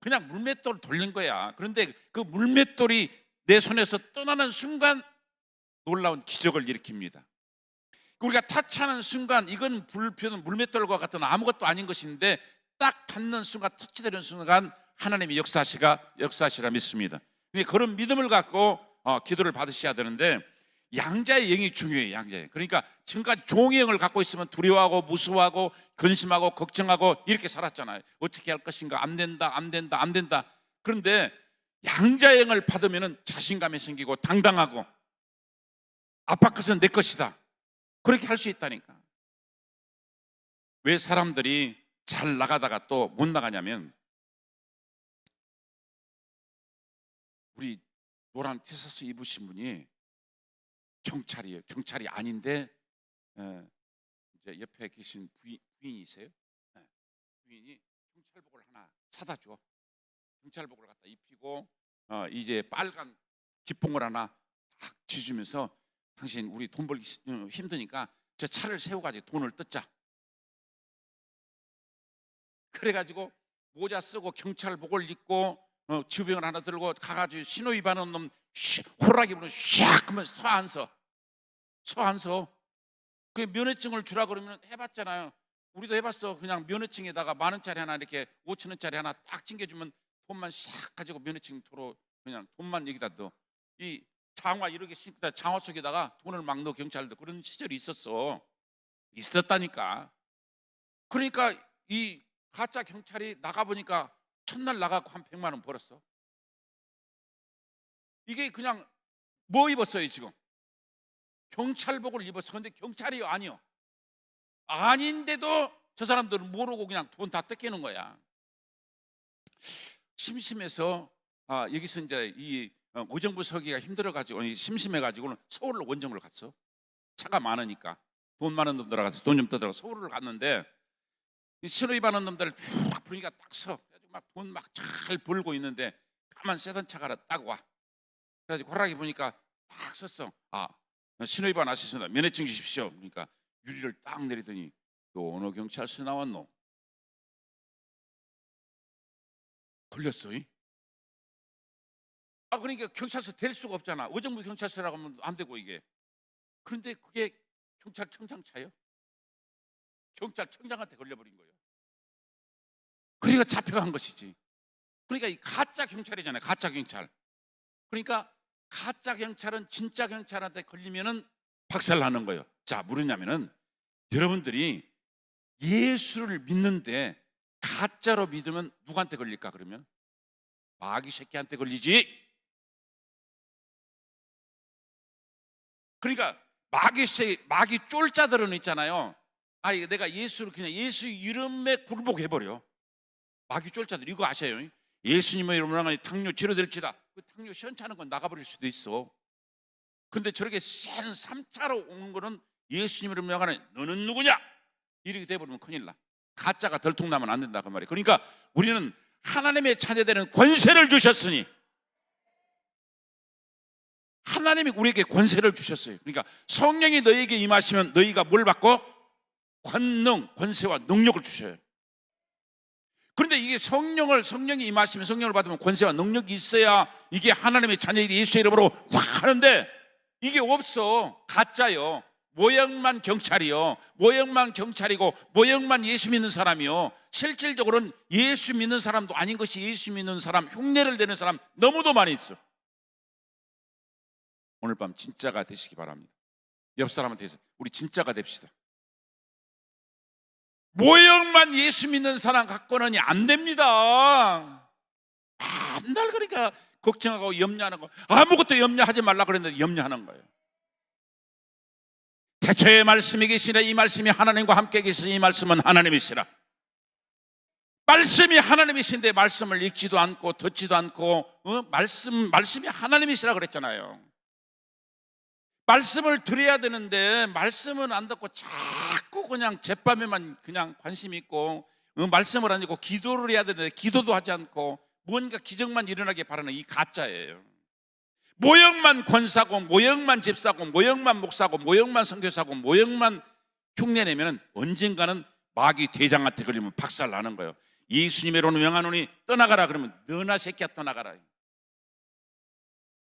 그냥 물맷돌을 돌린 거야. 그런데 그 물맷돌이 내 손에서 떠나는 순간 놀라운 기적을 일으킵니다. 우리가 타치하는 순간 이건 불편한 물맷돌과 같은 아무것도 아닌 것인데 딱 닿는 순간, 터치되는 순간 하나님이 역사하시라 믿습니다. 그런 믿음을 갖고 기도를 받으셔야 되는데, 양자의 영이 중요해요. 양자의 영. 그러니까 지금까지 종의 영을 갖고 있으면 두려워하고 무서워하고 근심하고 걱정하고 이렇게 살았잖아요. 어떻게 할 것인가, 안 된다 안 된다 안 된다. 그런데 양자의 영을 받으면 자신감이 생기고 당당하고 압박 것은 내 것이다, 그렇게 할 수 있다니까. 왜 사람들이 잘 나가다가 또 못 나가냐면, 우리 노란 티셔츠 입으신 분이 경찰이에요. 경찰이 아닌데 이제 옆에 계신 부인이세요. 부인이 경찰복을 하나 사다 줘. 경찰복을 갖다 입히고 이제 빨간 기풍을 하나 딱 쥐주면서, 당신 우리 돈 벌기 힘드니까 저 차를 세워가지고 돈을 뜯자. 그래가지고 모자 쓰고 경찰복을 입고 주병을 하나 들고 가가지고 신호위반한 놈 호랑이 부르 샥 하면 서안서 그 면허증을 주라 그러면 해봤잖아요. 우리도 해봤어. 그냥 면허증에다가 10,000원짜리 하나, 이렇게 5,000원짜리 하나 딱 챙겨주면 돈만 샥 가지고 면허증 도로 그냥 돈만 여기다 넣어. 이 장화 이렇게 신고 장화 속에다가 돈을 막 넣어. 경찰도 그런 시절이 있었다니까. 그러니까 이 가짜 경찰이 나가보니까 첫날 나가고 한 100만 원 벌었어. 이게 그냥 뭐 입었어요 지금? 경찰복을 입었어. 근데 경찰이 아니요. 아닌데도 저 사람들은 모르고 그냥 돈 다 뜯기는 거야. 심심해서 여기서 이제 이 의정부 서기가 힘들어가지고 심심해가지고는 서울로 원정을 갔어. 차가 많으니까 돈 많은 놈 들어가서 돈 좀 떠들어 서울을 갔는데, 신호위반한 놈들 쫙 부르니까 딱 서. 막 돈 막 잘 벌고 있는데 가만 세던 차가 딱 와. 그래가지고 호랑이 보니까 딱 섰어. 신호위반 하셨습니다. 면허증 주십시오. 그러니까 유리를 딱 내리더니, 너 어느 경찰서 나왔노? 걸렸어. 그러니까 경찰서 될 수가 없잖아. 의정부 경찰서라고 하면 안 되고 이게. 그런데 그게 경찰청장 차예요. 경찰청장한테 걸려버린 거예요. 그러니까 잡혀간 것이지. 그러니까 이 가짜 경찰이잖아요. 가짜 경찰. 그러니까 가짜 경찰은 진짜 경찰한테 걸리면은 박살나는 거예요. 자, 뭐냐면은 여러분들이 예수를 믿는데 가짜로 믿으면 누구한테 걸릴까? 그러면 마귀 새끼한테 걸리지. 그러니까 마귀 쫄자들은 있잖아요. 내가 예수를 그냥 예수 이름에 굴복해버려. 마귀 쫄자들 이거 아셔요? 예수님의 이름으로 당뇨 치료될지다. 그 당뇨 시원찮은 건 나가버릴 수도 있어. 근데 저렇게 센 3차로 오는 거는 예수님 이름으로 나가는, 너는 누구냐? 이렇게 돼버리면 큰일 나. 가짜가 덜통나면 안 된다 그 말이에요. 그러니까 우리는 하나님의 자녀되는 권세를 주셨으니, 하나님이 우리에게 권세를 주셨어요. 그러니까 성령이 너희에게 임하시면 너희가 뭘 받고? 권능, 권세와 능력을 주셔요. 그런데 이게 성령이 임하시면, 성령을 받으면 권세와 능력이 있어야 이게 하나님의 자녀들이 예수의 이름으로 확 하는데, 이게 없어. 가짜요. 모형만 경찰이요. 모형만 경찰이고 모형만 예수 믿는 사람이요. 실질적으로는 예수 믿는 사람도 아닌 것이 예수 믿는 사람, 흉내를 내는 사람 너무도 많이 있어. 오늘 밤 진짜가 되시기 바랍니다. 옆 사람한테 우리 진짜가 됩시다. 모형만 예수 믿는 사람 갖고는 안 됩니다. 맨날 그러니까 걱정하고 염려하는 거, 아무것도 염려하지 말라 그랬는데 염려하는 거예요. 태초에 말씀이 계시라. 이 말씀이 하나님과 함께 계시니 이 말씀은 하나님이시라. 말씀이 하나님이신데 말씀을 읽지도 않고 듣지도 않고 말씀이 하나님이시라 그랬잖아요. 말씀을 들어야 되는데 말씀은 안 듣고 자꾸 그냥 제밤에만 그냥 관심 있고 말씀을 안 읽고 기도를 해야 되는데 기도도 하지 않고 뭔가 기적만 일어나게 바라는 이 가짜예요. 모형만 권사고 모형만 집사고 모형만 목사고 모형만 선교사고 모형만 흉내내면 언젠가는 마귀 대장한테 걸리면 박살 나는 거예요. 예수님의로는 명하노니 떠나가라 그러면 너나 새끼야 떠나가라.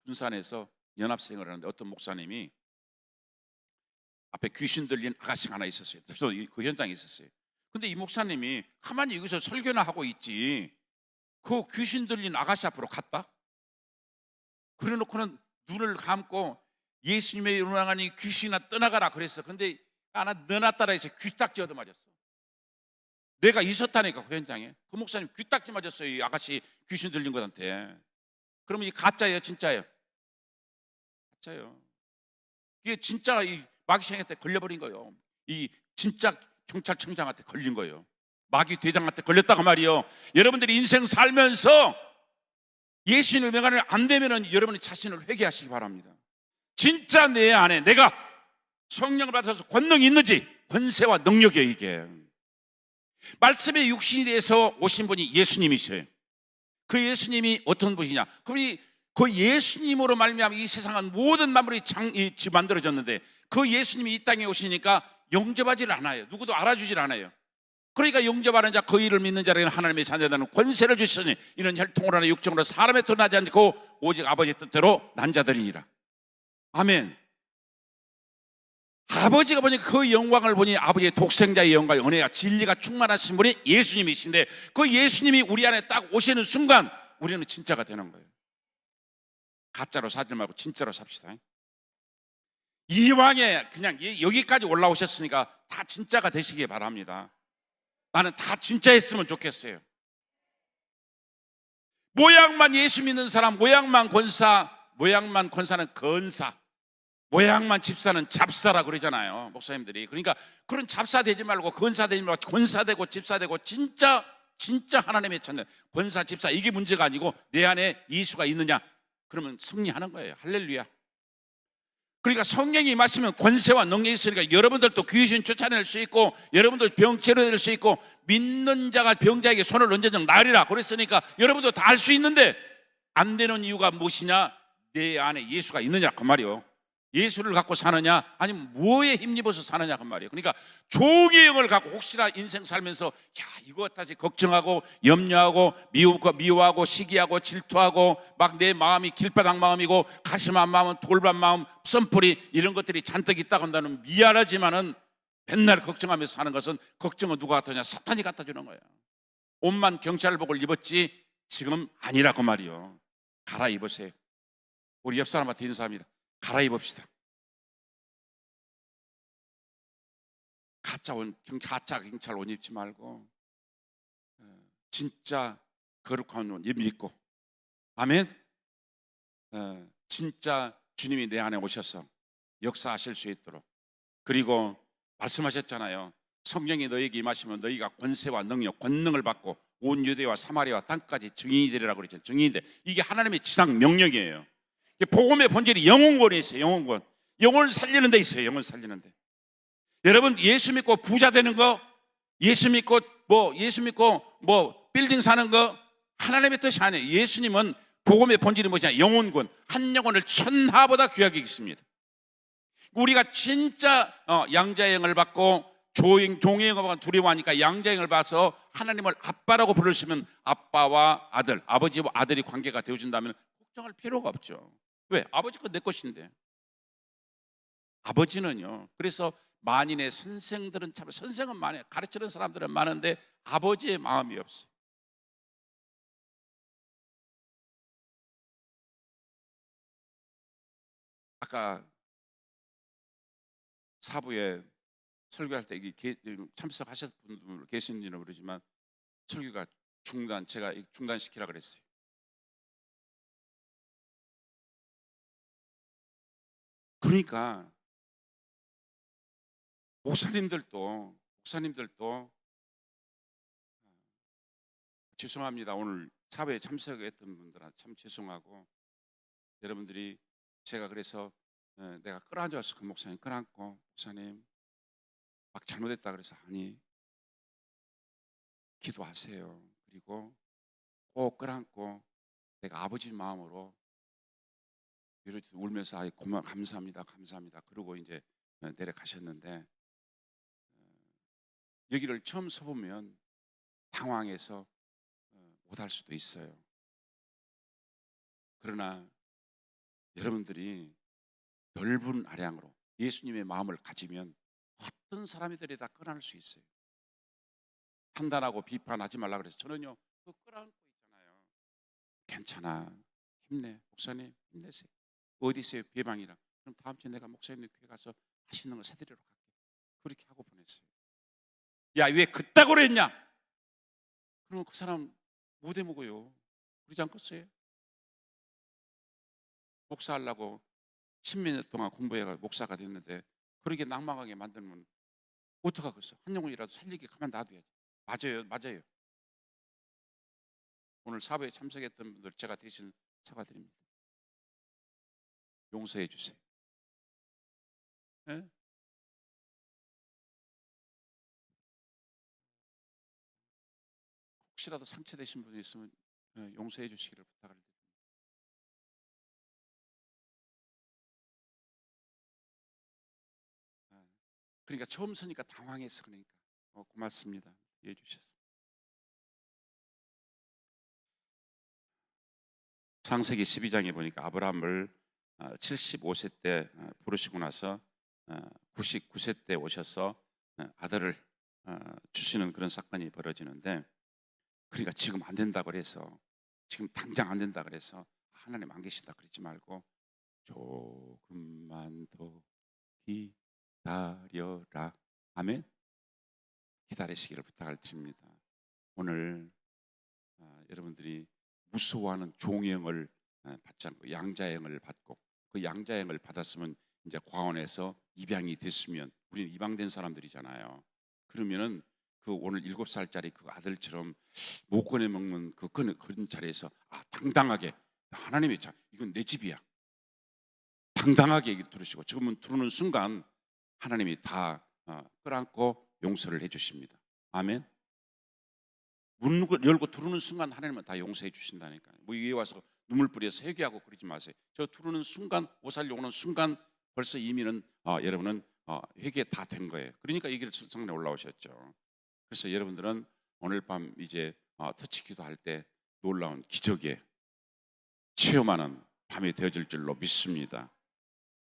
군산에서 연합생활을 하는데 어떤 목사님이 앞에 귀신 들린 아가씨가 하나 있었어요. 저도 그 현장에 있었어요. 근데 이 목사님이 가만히 여기서 설교나 하고 있지 그 귀신 들린 아가씨 앞으로 갔다? 그래놓고는 눈을 감고 예수님의 운항하니 귀신아 떠나가라 그랬어. 근데 하나 너나 따라 해서 귀딱지 얻어맞았어. 내가 있었다니까 그 현장에. 그 목사님 귀딱지 맞았어요. 이 아가씨 귀신 들린 것한테. 그러면 이 가짜예요 진짜예요? 가짜예요. 이게 진짜 이 마귀생한테 걸려버린 거예요. 이 진짜 경찰청장한테 걸린 거예요. 마귀 대장한테 걸렸다고 말이요. 여러분들이 인생 살면서 예수님의 명안을 안 되면은 여러분이 자신을 회개하시기 바랍니다. 진짜 내 안에 내가 성령을 받아서 권능이 있는지, 권세와 능력이에요 이게. 말씀의 육신이 돼서 오신 분이 예수님이셔요. 그 예수님이 어떤 분이냐? 그 예수님으로 말미암아 이 세상은 모든 만물이 만들어졌는데 그 예수님이 이 땅에 오시니까 영접하지를 않아요. 누구도 알아주질 않아요. 그러니까 영접하는 자 그 이를 믿는 자에게는 하나님의 자녀라는 권세를 주시니 이는 혈통으로 하나 육정으로 사람의 뜻 나지 않고 오직 아버지의 뜻대로 난 자들이니라. 아멘. 아버지가 보니 그 영광을 보니 아버지의 독생자의 영광, 은혜가 진리가 충만하신 분이 예수님이신데 그 예수님이 우리 안에 딱 오시는 순간 우리는 진짜가 되는 거예요. 가짜로 사지 말고 진짜로 삽시다. 이왕에 그냥 여기까지 올라오셨으니까 다 진짜가 되시기 바랍니다. 나는 다 진짜였으면 좋겠어요. 모양만 예수 믿는 사람, 모양만 권사는 건사, 모양만 집사는 잡사라 그러잖아요 목사님들이. 그러니까 그런 잡사 되지 말고 건사 되지 말고 권사되고 집사되고 진짜 하나님의 찾는 권사 집사, 이게 문제가 아니고 내 안에 예수가 있느냐, 그러면 승리하는 거예요. 할렐루야. 그러니까 성령이 임하시면 권세와 능력이 있으니까 여러분들도 귀신 쫓아낼 수 있고 여러분도 병 치료될 수 있고 믿는 자가 병자에게 손을 얹어정 나으리라 그랬으니까 여러분도 다 할 수 있는데 안 되는 이유가 무엇이냐? 내 안에 예수가 있느냐 그 말이요. 예수를 갖고 사느냐 아니면 뭐에 힘입어서 사느냐 그 말이에요. 그러니까 종의 영을 갖고 혹시나 인생 살면서 야 이거 다시 걱정하고 염려하고 미워하고 시기하고 질투하고 막 내 마음이 길바닥 마음이고 가심한 마음은 돌반 마음, 썬풀이 이런 것들이 잔뜩 있다고 한다는 미안하지만은 맨날 걱정하면서 사는 것은 걱정은 누가 갖다 주냐? 사탄이 갖다 주는 거예요. 옷만 경찰복을 입었지 지금 아니라고 말이요. 갈아입으세요. 우리 옆 사람한테 인사합니다. 갈아입읍시다. 가짜 경찰 옷 입지 말고 진짜 거룩한 옷 입고, 아멘. 진짜 주님이 내 안에 오셔서 역사하실 수 있도록. 그리고 말씀하셨잖아요. 성령이 너에게 임하시면 너희가 권세와 능력, 권능을 받고 온 유대와 사마리아와 땅까지 증인이 되리라고 그랬죠. 증인이 돼. 이게 하나님의 지상 명령이에요. 복음의 본질이 영혼권에 있어요. 영혼을 살리는 데 있어요. 영혼 살리는 데. 여러분 예수 믿고 부자 되는 거, 예수 믿고 빌딩 사는 거 하나님의 뜻이 아니에요. 예수님은 복음의 본질이 뭐냐? 영혼권. 한 영혼을 천하보다 귀하게 여기십니다. 우리가 진짜 양자의 영을 받고 종의 영을 받고 두려워하니까 양자의 영을 봐서 하나님을 아빠라고 부르시면 아빠와 아들, 아버지와 아들이 관계가 되어준다면 걱정할 필요가 없죠. 왜? 아버지 거 내 것인데. 아버지는요. 그래서 만인의 선생들은 참, 선생은 많아요. 가르치는 사람들은 많은데 아버지의 마음이 없어요. 아까 사부에 설교할 때 참석하셨던 분들 계신지는 모르지만 설교가 제가 중단시키라 그랬어요. 그러니까 목사님들도 죄송합니다. 오늘 사회에 참석했던 분들한테 참 죄송하고, 여러분들이 제가 그래서 내가 끌어안아서 그 목사님 끌어안고, 목사님 막 잘못했다 그래서 아니 기도하세요. 그리고 꼭 끌어안고 내가 아버지 마음으로 울면서 감사합니다. 그러고 이제 내려가셨는데, 여기를 처음 서보면 당황해서 못할 수도 있어요. 그러나 여러분들이 넓은 아량으로 예수님의 마음을 가지면 어떤 사람들이 다 끌어안을 수 있어요. 판단하고 비판하지 말라 그래서 저는요 그거 끌어안고 있잖아요. 괜찮아, 힘내. 목사님 힘내세요. 어디 있어요? 비방이랑. 그럼 다음 주에 내가 목사님 교회 가서 맛있는 거 사드리러 갈게. 그렇게 하고 보냈어요. 야, 왜 그따구로 했냐? 그러면 그 사람 못 해먹어요. 그러지 않겠어요? 목사하려고 십몇 년 동안 공부해가 목사가 됐는데 그렇게 낭망하게 만들면 어떡하겠어? 한 영혼이라도 살리게 가만 놔둬야지. 맞아요, 맞아요. 오늘 사부에 참석했던 분들 제가 대신 사과드립니다. 용서해 주세요. 네? 혹시라도 상처되신 분이 있으면 용서해 주시기를 부탁을 드립니다. 그러니까 처음 서니까 당황해서 그러니까 고맙습니다. 이해해 주셔서. 창세기 12장에 보니까 아브라함을 75세 때 부르시고 나서 99세 때 오셔서 아들을 주시는 그런 사건이 벌어지는데, 그러니까 지금 안 된다 그래서, 지금 당장 안 된다 그래서 하나님 안 계시다 그러지 말고 조금만 더 기다려라. 아멘. 기다리시기를 부탁을 드립니다. 오늘 여러분들이 무서워하는 종영을 받지 않고 양자형을 받고, 그 양자형을 받았으면 이제 과원에서 입양이 됐으면, 우리는 입양된 사람들이잖아요. 그러면은 그 오늘 7살짜리 그 아들처럼 못 꺼내 먹는 그런 자리에서 당당하게 하나님의 자, 이건 내 집이야. 당당하게 들으시고, 지금은 들어오는 순간 하나님이 다 끌어안고 용서를 해주십니다. 아멘. 문 열고 들어오는 순간 하나님은 다 용서해 주신다니까요. 뭐 위에 와서 눈물 뿌려서 회개하고 그러지 마세요. 저 들어오는 순간, 오살려 오는 순간 벌써 이미는 여러분은 회개 다 된 거예요. 그러니까 이 길 성령에 올라오셨죠. 그래서 여러분들은 오늘 밤 이제 터치 기도할 때 놀라운 기적에 체험하는 밤이 되어질 줄로 믿습니다.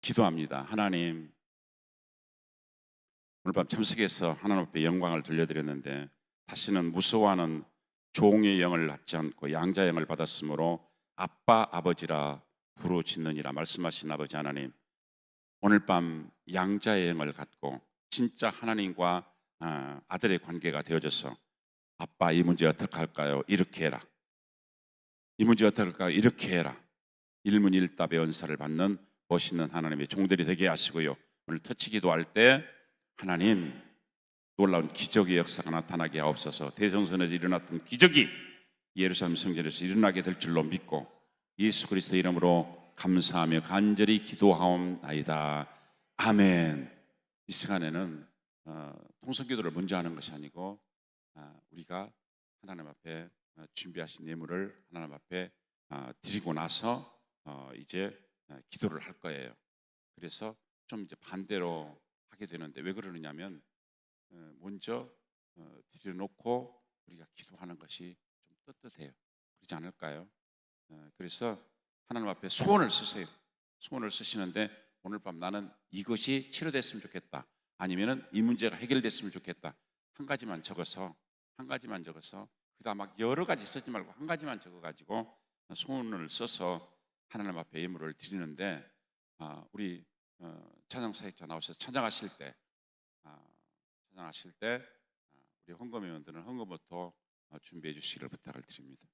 기도합니다. 하나님, 오늘 밤 참석해서 하나님 앞에 영광을 돌려드렸는데 다시는 무서워하는 종의 영을 갖지 않고 양자 영을 받았으므로 아빠 아버지라 부르짖느니라 말씀하신 아버지 하나님, 오늘 밤 양자의 영을 갖고 진짜 하나님과 아들의 관계가 되어져서 아빠 이 문제 어떻게 할까요? 이렇게 해라. 이 문제 어떻게 할까요? 이렇게 해라. 일문일답의 은사를 받는 멋있는 하나님의 종들이 되게 하시고요. 오늘 터치 기도할 때 하나님 놀라운 기적의 역사가 나타나게 하옵소서. 대성전에서 일어났던 기적이 예루살렘 성전에서 일어나게 될 줄로 믿고 예수 그리스도 이름으로 감사하며 간절히 기도하옵나이다. 아멘. 이 시간에는 통성기도를 먼저 하는 것이 아니고 우리가 하나님 앞에 준비하신 예물을 하나님 앞에 드리고 나서 이제 기도를 할 거예요. 그래서 좀 이제 반대로 하게 되는데, 왜 그러느냐면 먼저 드려놓고 우리가 기도하는 것이 좀 떳떳해요. 그렇지 않을까요? 그래서 하나님 앞에 소원을 쓰세요. 소원을 쓰시는데 오늘 밤 나는 이것이 치료됐으면 좋겠다, 아니면은 이 문제가 해결됐으면 좋겠다, 한 가지만 적어서 그다음 막 여러 가지 쓰지 말고 한 가지만 적어가지고 소원을 써서 하나님 앞에 예물을 드리는데, 우리 찬양 사역자 나오셔서 찬양하실 때 우리 헌금위원들은 헌금부터 준비해 주시기를 부탁을 드립니다.